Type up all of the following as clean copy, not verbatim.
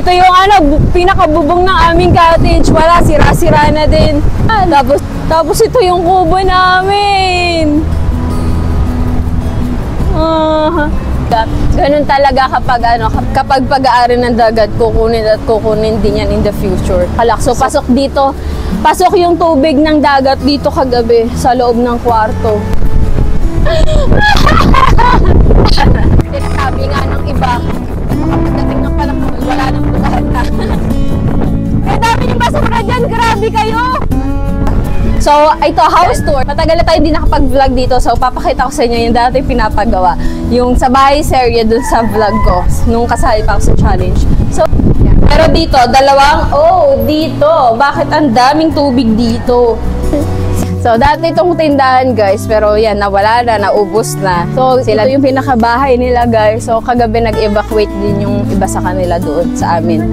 Ito yung pinakabubong ng aming cottage. Wala, sira-sira na din. Tapos ito yung kubo namin. Ganun talaga kapag pag-aari ng dagat, kukunin din yan in the future. So pasok dito, pasok yung tubig ng dagat dito kagabi sa loob ng kwarto. Sinasabi nga ng iba, dating ng panahon, wala nang putahan na. Kaya dami yung basura dyan, grabe kayo! So, ito, house tour. Matagal na tayo hindi nakapag-vlog dito. So, papakita ko sa inyo yung dati pinapagawa. Yung sa bahay serye dun sa vlog ko. Nung kasali pa ako sa challenge. So, yan. Pero dito, dito. Bakit ang daming tubig dito? So, dati itong tindahan, guys. Pero yan, nawala na, naubos na. So, sila yung pinakabahay nila, guys. So, kagabi nag-evacuate din yung iba sa kanila doon sa amin.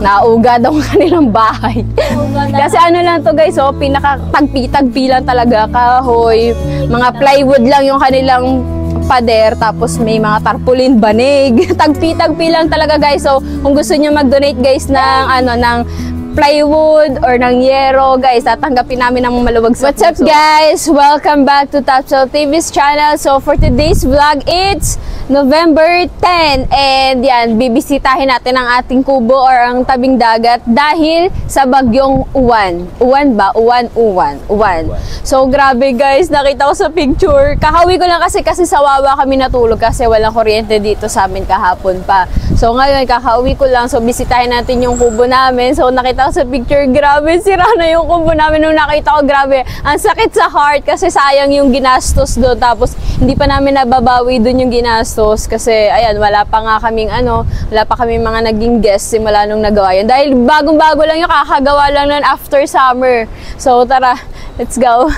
Nauga daw ang kanilang bahay. Kasi ano lang to, guys. So, pinaka-tagpi-tagpi lang talaga. Kahoy, mga plywood lang yung kanilang pader. Tapos, may mga tarpaulin, banig. Tagpi-tagpi lang talaga, guys. So, kung gusto niyo mag-donate, guys, ng plywood or ng yero, guys, tatanggapin namin ng maluwag sa puso. What's up, guys? Welcome back to Top Shelf TV's channel. So, for today's vlog, it's November 10. And yan, bibisitahin natin ang ating kubo or ang tabing dagat dahil sa bagyong Uwan. Uwan ba? Uwan. So, grabe, guys. Nakita ko sa picture. Kakauwi ko lang kasi sa Wawa kami natulog kasi walang kuryente dito sa amin kahapon pa. So, ngayon, kakauwi ko lang. So, bisitahin natin yung kubo namin. So, nakita ko sa picture, grabe, sira na yung kubo namin. Nung nakita ko, grabe, ang sakit sa heart kasi sayang yung ginastos doon. Tapos, hindi pa namin nababawi doon yung ginastos kasi, ayan, wala pa nga kaming wala pa kaming mga naging guests simula nung nagawa yun. Dahil bagong-bago lang yung kakagawa lang nun after summer. So, tara, let's go.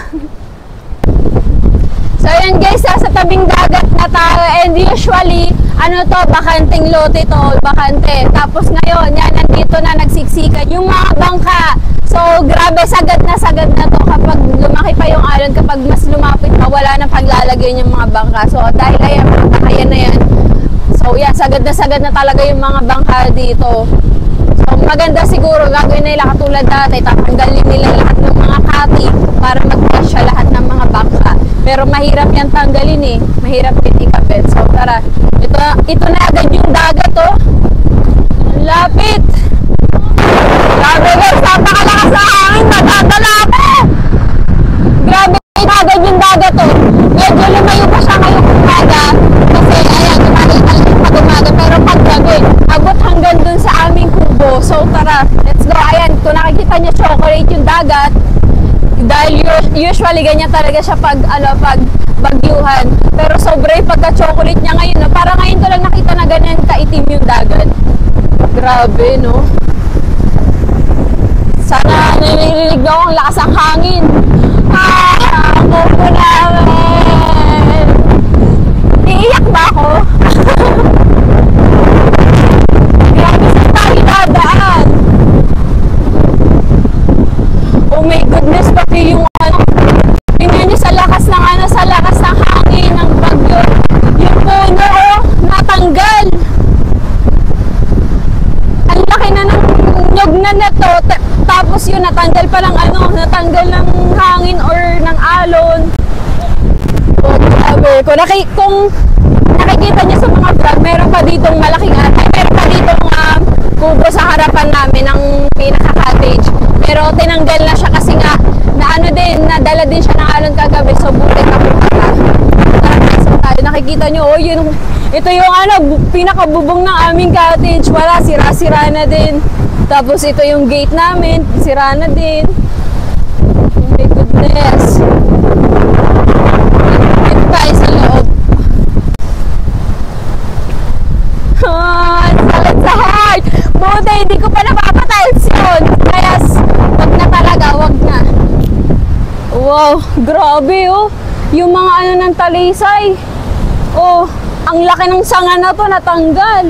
So, ayan guys, sa tabing dagat na tayo and usually, bakanting lote to, bakante. Tapos ngayon, yan, nandito na nagsiksikan yung mga bangka. So, grabe, sagad na to kapag lumaki pa yung alon, kapag mas lumapit pa, wala na paglalagyan yung mga bangka. So, dahil ayan, kaya na yan. So, yan, sagad na talaga yung mga bangka dito. So, maganda siguro, gagawin nila katulad dati, tatanggalin nila lahat ng mga kati para mag-kasya lahat ng mga bangka. Pero mahirap yan tanggalin eh. Mahirap din ikabit. So, tara. Ito na agad yung dagat, oh. Lapit. Grabe, guys. Napakalakas na hangin. Matadala ako. Grabe, agad yung dagat, oh. Medyo lumayo pa siya ngayong umaga. Kasi, ayan, pag-umaga. Pero pag-gabi, abot hanggang dun sa aming kubo. So, tara. Let's go. Ayan, kung nakikita niyo chocolate yung dagat. Dahil usually ganyan talaga siya pag bagyuhan. Pero sobra yung pagka-chocolate niya ngayon. No? Para ngayon ko lang nakita na ganyan kaitim yung dagat. Grabe, no? Sana nilililig na ako ang lakas ang hangin. Ang kubo namin. Iiyak ba ako? Grabe sa tayo dadaan. Oh my goodness, pati yung tingnan nyo sa lakas ng hangin ng bagyo. Yung puno, oh, natanggal. Ang laki na ng nyog na to. Tapos yun, natanggal pa lang natanggal ng hangin or ng alon. Oh, grabe. Kung nakikita nyo sa mga vlog, meron pa ditong malaking meron pa ditong kubo sa harapan namin ng pinaka-cottage. Pero tinanggal na siya kasi nga nadala din siya ng alon kagabi. So buti na po tayo. Nakikita nyo, oh, ito yung pinakabubong ng aming cottage. Wala, sira-sira na din. Tapos ito yung gate namin, sira na din. Oh my goodness. Ito tayo sa loob. Sakit sa heart. Buti, hindi ko pa napapatiles yun. Kaya, wag na talaga, wag na. Wow, grabe, oh. Yung mga ng talisay. Oh, ang laki ng sanga na to, natanggal.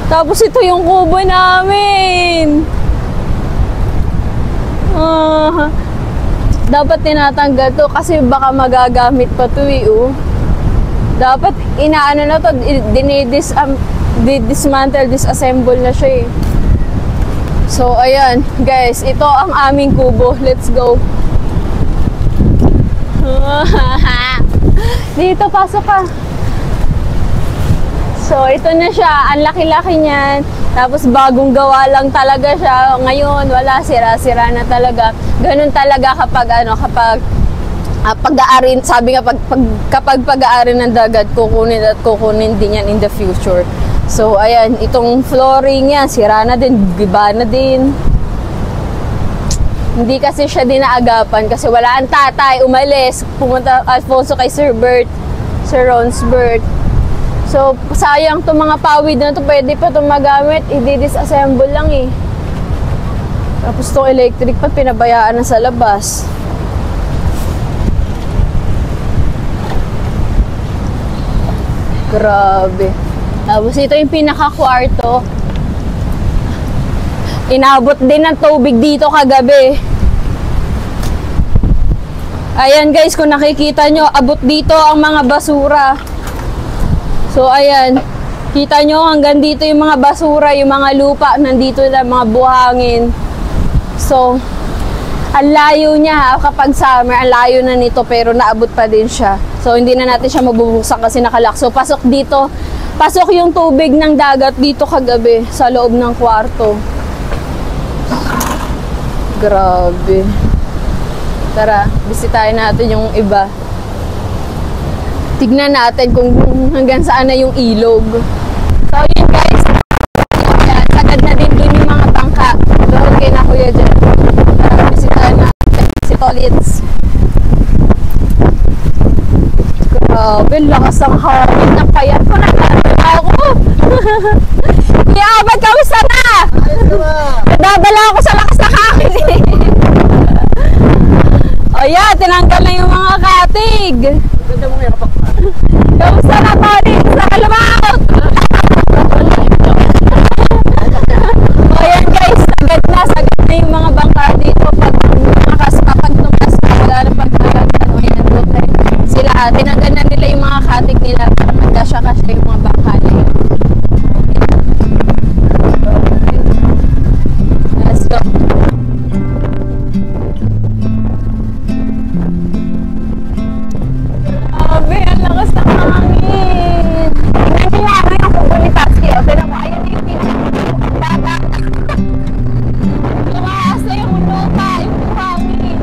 Tapos ito yung kubo namin. Dapat tinatanggal to kasi baka magagamit pa to eh, oh. Dapat dismantle, disassemble na siya eh. So, ayan, guys, ito ang aming kubo. Let's go. Dito, pasok ka. So, ito na siya. Ang laki-laki niyan. Tapos, bagong gawa lang talaga siya. Ngayon, wala, sira-sira na talaga. Ganun talaga kapag, pag-aarin, sabi nga, kapag pag-aarin ng dagat, kukunin din yan in the future. So, ayan, itong flooring niya, sira na din, giba na din. Hindi kasi siya dinaagapan kasi wala ang tatay, umalis, pumunta Alfonso kay Sir Bert, Sir Ronsbert. So, sayang itong mga pawid na ito, pwede pa itong magamit, i-disassemble lang eh. Tapos itong electric pa, pinabayaan na sa labas. Grabe. Tapos ito yung pinaka-kwarto. Inabot din ng tubig dito kagabi. Ayan guys, kung nakikita nyo, abot dito ang mga basura. So ayan, kita nyo hanggang dito yung mga basura, yung mga lupa, nandito na mga buhangin. So, ang layo niya kapag summer, ang layo na nito pero naabot pa din siya. So, hindi na natin siya mabubuksan kasi nakalak. So, pasok dito. Pasok yung tubig ng dagat dito kagabi sa loob ng kwarto. Grabe. Tara, bisitahin natin yung iba. Tignan natin kung hanggang saan na yung ilog. So, yun guys. Ayan, sagad na din dun yung mga bangka. Doon kay na Kuya dyan. Tara, bisitahin natin si Tolits. Grabe, lakas ang hangin ng payat ko. Nagkakita ako. Kaya, ba't kamusta na? Nadadala ako sa lakas ng hangin eh. O yan, tinanggal na yung mga katig. Ganda mo yung kapak. Kamusta na, Tolits? Nakalabaot! O yan guys, sagad na yung mga bangka dito. Pag tumas pa, wala na pagkaganda. O yan, sila, tinanggal na nila yung mga katig nila. Magkasya-kasya yung mga bangka nila. Let's go. Grabe, ang lakas ng hangin. Nangyayari yung kukulitas kayo. Pero mo, ayan yung pinagdada. Lumakas na yung lupa, yung hangin.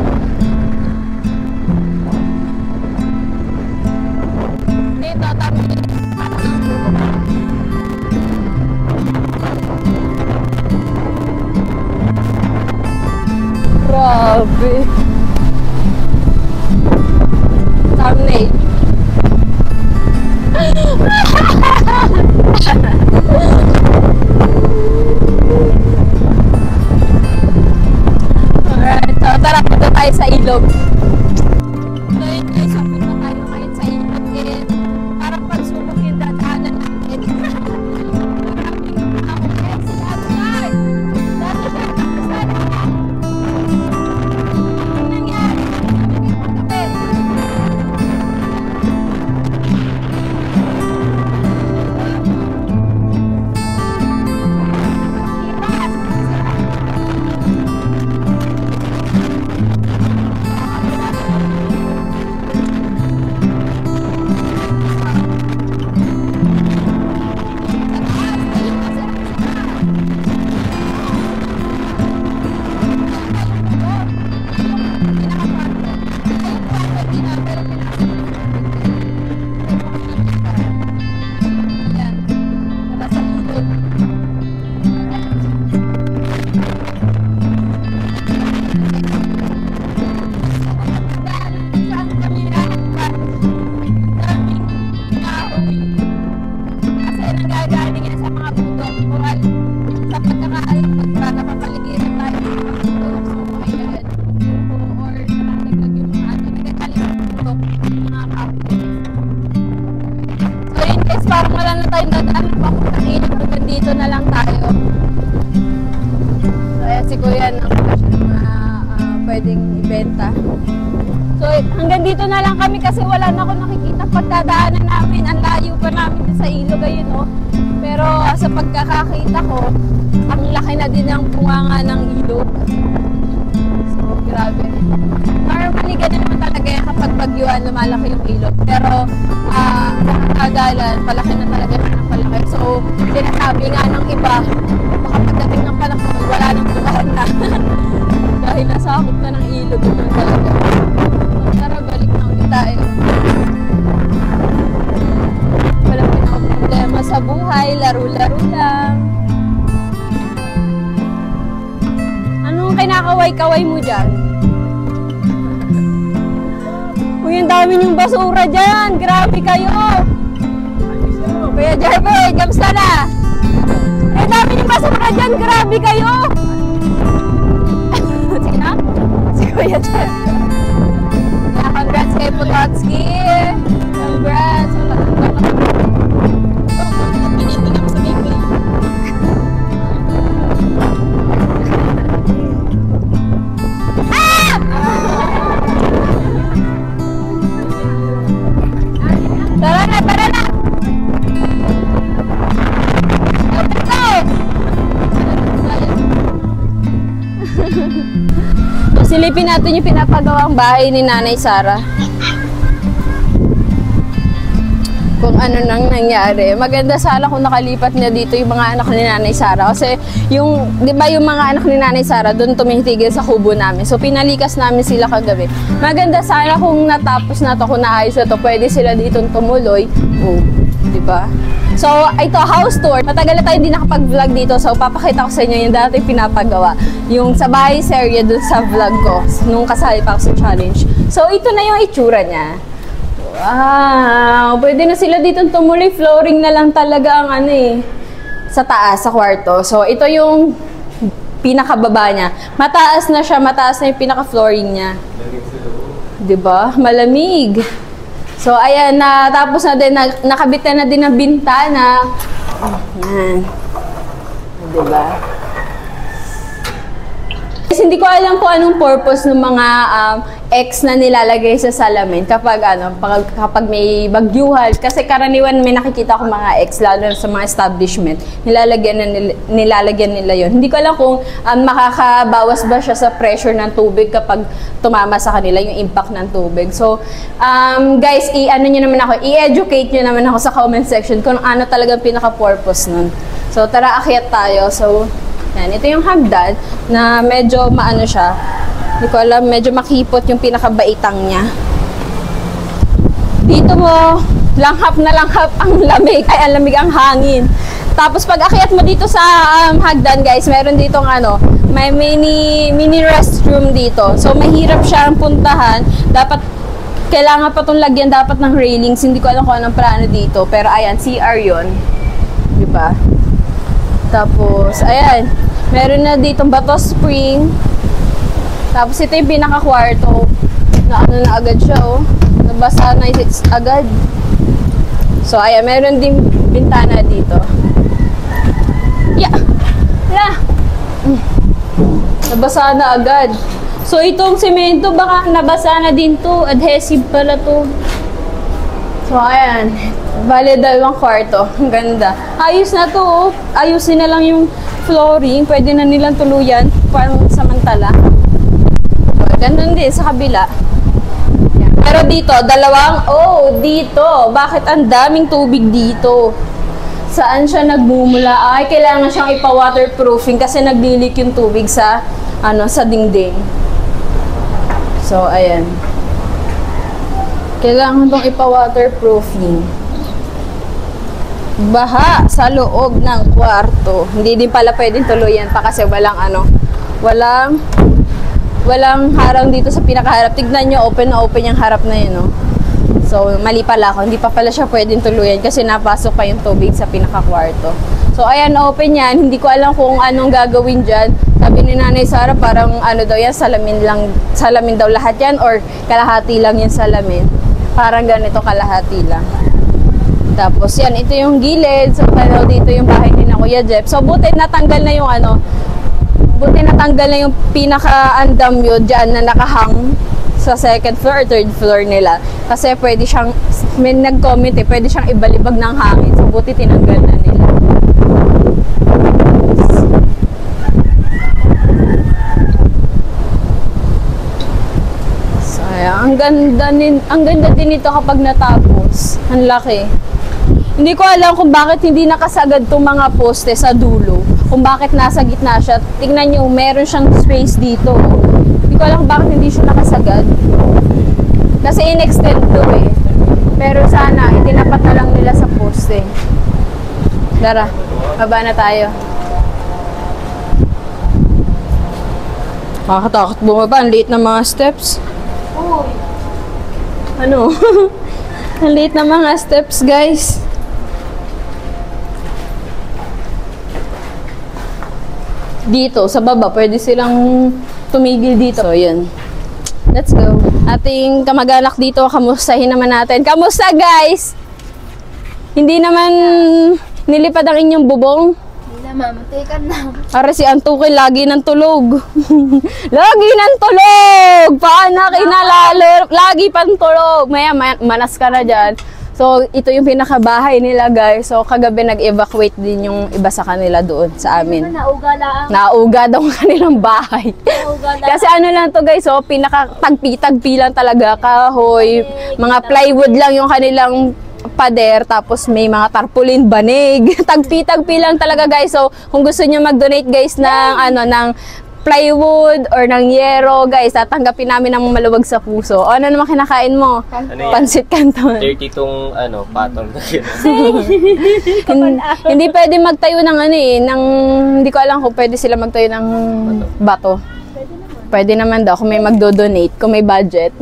Dito, tabi. Grabe. Thumbnail. Alright, so tara, punta tayo sa ilog. So yun guys, so punta tayo ngayon sa ilog and parang pagsubok yung dadaanan natin. Maraming ako guys, si Admar. Dati siya, tapos na lang. Ano nangyari? Sabi ko, kapit. Parang wala na tayong dadaan papunta dito na lang tayo. So, ayan si Kuya nakuha siya ng mga pwedeng ibenta. So, hanggang dito na lang kami kasi wala na ako nakikita pagdadaanan namin. Ang layo pa namin sa ilog. Ayun, oh. Pero sa pagkakakita ko, ang laki na din ng bunganga ng ilog. So, grabe. Normally, ganun naman talaga yan kapag bagyuan, lumalaki yung ilog. Pero, nakakagalan, palaki na talaga ng palaki. So, sinasabi nga ng iba, baka pagdating ng panahon, wala nang bukahan na. Dahil nasakop na ng ilog naman talaga. So, tara, balik na ulit tayo. Walang pinaka-problema sa buhay, laro-laro lang. Anong kinakaway-kaway mo dyan? Uy, ang dami niyong basura dyan! Grabe kayo! Kuya Jervin, kamusta na? Ang dami niyong basura dyan! Grabe kayo! Sino? Si Kuya Jervin. Congrats kay Pototski! Congrats! Pinitingnan mo sa bakery. Tara na, tara na! Silipin natin yung pinapagawang bahay ni Nanay Sara. Kung ano nang nangyari. Maganda sana kung nakalipat niya dito yung mga anak ni Nanay Sara. Kasi yung, di ba yung mga anak ni Nanay Sara doon tumitigil sa kubo namin. So pinalikas namin sila kagabi. Maganda sana kung natapos na to, kung naayos na to, pwede sila dito tumuloy. Oh, di ba? So, ito, house tour. Matagal na tayo hindi nakapag-vlog dito. So, papakita ko sa inyo yung dati pinapagawa. Yung sa bahay serye dun sa vlog ko. Nung kasali pa ako sa challenge. So, ito na yung itsura niya. Wow! Pwede na sila dito tumuloy. Flooring na lang talaga ang ano eh. Sa taas, sa kwarto. So, ito yung pinakababa niya. Mataas na siya. Mataas na yung pinaka-flooring niya. Diba? Malamig. So, ayan, tapos na din, nakabit na din ang bintana. Ayan. Diba? Kasi hindi ko alam kung anong purpose ng mga X na nilalagay sa salamin kapag kapag may bagyuhan. Kasi karaniwan may nakikita ko mga X, lalo sa mga establishment, nilalagyan nila yon. Hindi ko alam kung makakabawas ba siya sa pressure ng tubig kapag tumama sa kanila yung impact ng tubig. So, guys, i-educate nyo naman ako sa comment section kung ano talagang pinaka-purpose nun. So, tara, akyat tayo. So, yan. Ito yung hagdan na medyo maano siya. Hindi ko alam, medyo makipot yung pinakabaitang niya. Dito mo, langhap na langhap ang lamig. Ay, ang lamig ang hangin. Tapos pag akyat mo dito sa hagdan, guys, meron ditong may mini restroom dito. So, mahirap siyang puntahan. Dapat, kailangan pa itong lagyan dapat ng railings. Hindi ko alam kung anong plano dito. Pero ayan, CR yun. Diba? Tapos, ayan, meron na ditong bato spring. Tapos ito yung pinaka-kwarto. Na na agad siya, oh. Nabasa na agad. So, ayan, meron din bintana dito. Yeah! Yeah! Nabasa na agad. So, itong semento, baka nabasa na din to. Adhesive pala to. So, ayan. Bale, dalawang kwarto. Ang ganda. Ayos na to, oh. Ayusin na lang yung flooring. Pwede na nilang tuluyan. Parang samantala. So, ganun din sa kabila. Yan. Pero dito, dito. Bakit ang daming tubig dito? Saan siya nagmumula? Ay, kailangan siyang ipa-waterproofing kasi naglilik yung tubig sa, sa dingding. So, ayan. Kailangan itong ipa-waterproofing. Baha sa loob ng kwarto. Hindi din pala pwedeng tuluyan pa kasi walang harang dito sa pinakaharap. Tignan nyo, open na open yung harap na yun, no? So, mali pala ako. Hindi pa pala siya pwedeng tuluyan kasi napasok pa yung tubig sa pinakakwarto. So, ayan, open yan. Hindi ko alam kung anong gagawin dyan. Sabi ni Nanay Sara, parang daw yan, salamin daw lahat yan or kalahati lang yung salamin. Parang ganito, kalahati lang. Tapos yan, ito yung gilid. So, dito yung bahay ni na Kuya Jeff. So, buti natanggal na yung pinaka-andam yun dyan na nakahang sa second floor or third floor nila. Kasi pwede siyang, may nag-comment pwede siyang ibalibag ng hangin. So, buti tinanggal na nila. Sayang. Ang ganda din ito kapag natapos. Ang laki. Hindi ko alam kung bakit hindi nakasagad itong mga poste sa dulo. Kung bakit nasa gitna siya. Tingnan nyo, meron siyang space dito. Hindi ko alam kung bakit hindi siya nakasagad. Kasi in-extend to eh. Pero sana, itinapat na lang nila sa poste. Dara, baba na tayo. Makakatakot bumaba. Ang liit ng mga steps. Uy. Ano? Ang liit ng mga steps, guys. Dito, sa baba, pwede silang tumigil dito. So, yun. Let's go. Ating kamag-anak dito, kamustahin naman natin. Kamusta, guys? Hindi naman nilipad ang inyong bubong? Hindi na, mamatay ka na. Para si Antukin, lagi ng tulog. Lagi ng tulog! Paano kinalalo? Lagi pang tulog. Maya, manas ka na dyan. So, ito yung pinakabahay nila, guys. So, kagabi nag-evacuate din yung iba sa kanila doon sa amin. Nauga lang. Nauga daw ang kanilang bahay. Nauga lang. Kasi ano lang to, guys, so, pinaka-tagpi-tagpi lang talaga. Kahoy, mga plywood lang yung kanilang pader, tapos may mga tarpaulin, banig. Tagpi-tagpi lang talaga, guys. So, kung gusto niyo mag-donate, guys, ng plywood or ng yero, guys, tatanggapin namin ng maluwag sa puso. O, ano naman kinakain mo? Ano yan? Pansit Canton. Dirty tong patong na yun. Hindi pwede magtayo ng hindi ko alam kung pwede sila magtayo ng bato. Pwede naman daw kung may magdo-donate, kung may budget.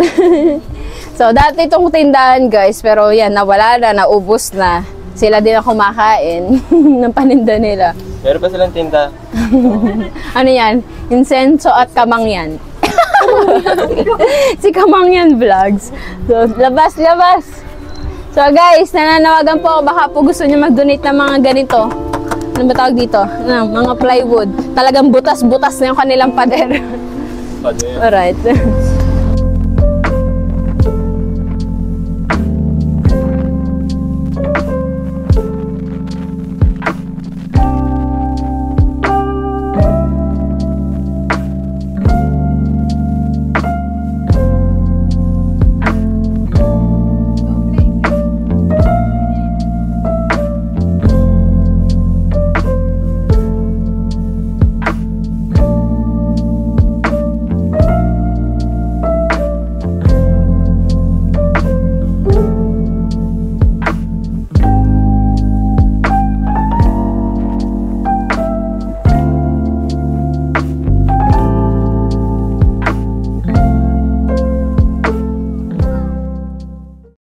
So, dati itong tindahan, guys, pero yan, nawala na, naubos na. Sila din ang kumakain ng paninda nila. Meron pa silang tinda. Ano yan? Insenso at Kamangyan. Si Kamangyan Vlogs. So, labas. So, guys, nananawagan po ako. Baka po gusto niyo mag-donate ng mga ganito. Ano ba tawag dito? Mga plywood. Talagang butas-butas na yung kanilang pader. Alright.